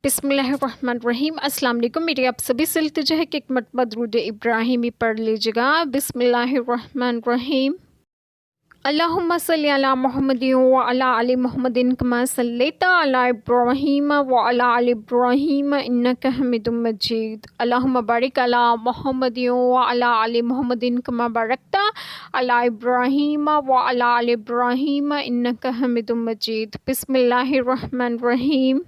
बिस्मिल्लाहिर्रहमानिर्रहीम। अस्सलाम वालेकुम। मेरी आप सभी से इल्तिजा है कि एक मरतबा दुरूद इब्राहिमी पढ़ लीजिएगा। बिस्मिल्लाहिर्रहमानिर्रहीम। अल्लाहुम्मा सल्ली अला मुहम्मदिन व अला आलि मुहम्मदिन कमा सल्लैता अला इब्राहीम व अला आलि इब्राहीम इन्नका हमीदुम मजीद। अल्लाहुम्मा बारिक अला मुहम्मदिन व अला आलि मुहम्मदिन कमा बारकता अला इब्राहीम व अला आलि इब्राहीम इन्नका हमीदुम मजीद। बिस्मिल्लाहिर्रहमानिर्रहीम।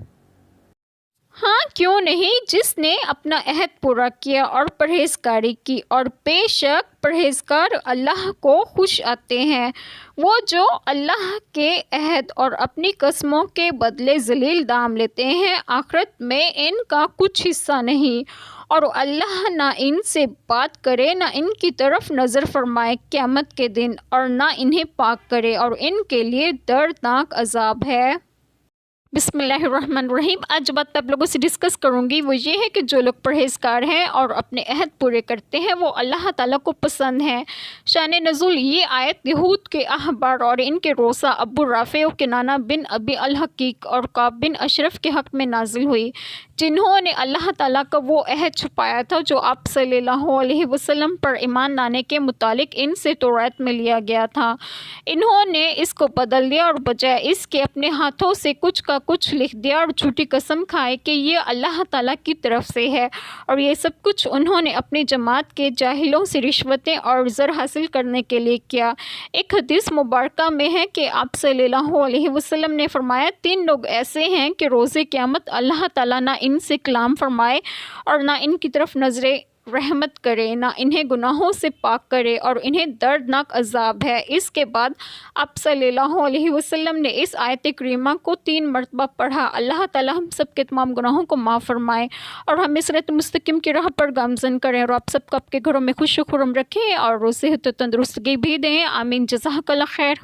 हाँ क्यों नहीं, जिसने अपना अहद पूरा किया और परहेजगारी की, और बेशक परहेजगार अल्लाह को खुश आते हैं। वो जो अल्लाह के अहद और अपनी कसमों के बदले जलील दाम लेते हैं, आखिरत में इनका कुछ हिस्सा नहीं, और अल्लाह ना इनसे बात करे, ना इनकी तरफ नज़र फरमाए क़यामत के दिन, और ना इन्हें पाक करे, और इनके लिए दर्दनाक अजाब है। बिस्मिल्लाहिर्रहमानिर्रहीम। आज जो बात आप लोगों से डिस्कस करूंगी वो ये है कि जो लोग परहेजगार हैं और अपने अहद पूरे करते हैं वो अल्लाह ताला को पसंद हैं। शान नज़ुल ये आयत यहूद के अहबार और इनके रोसा अबू राफ़े और किनाना बिन अबी अल हकीक और काब बिन अशरफ के हक़ में नाजिल हुई, जिन्होंने अल्लाह ताला का वो अहद छुपाया था जो आप सल्लल्लाहु अलैहि वसल्लम पर ईमान लाने के मुतालिक इनसे तौरात में लिया गया था। इन्होंने इसको बदल दिया और बजाय इसके अपने हाथों से कुछ का कुछ लिख दिया और झूठी कसम खाए कि ये अल्लाह ताला की तरफ से है, और ये सब कुछ उन्होंने अपनी जमात के जाहिलों से रिश्वतें और ज़र हासिल करने के लिए किया। एक हदीस मुबारका में है कि आप सल्लल्लाहु अलैहि वसल्लम ने फरमाया, 3 लोग ऐसे हैं कि रोज़े क़यामत अल्लाह ताला ना इनसे कलाम फरमाए और ना इनकी तरफ नज़रें रहमत करे, ना इन्हें गुनाहों से पाक करे, और इन्हें दर्दनाक अजाब है। इसके बाद आप सल्लल्लाहु अलैहि वसल्लम ने इस आयत करीमा को 3 मरतबा पढ़ा। अल्लाह ताला हम सब के तमाम गुनाहों को माफ़ फरमाए और हमें सिरात मुस्तकीम की राह पर गामज़न करें, और आप सबको आपके घरों में खुश खुरम रखें और सेहत तंदुरुस्तगी भी दें। आमीन। जज़ाकल्लाह खैर।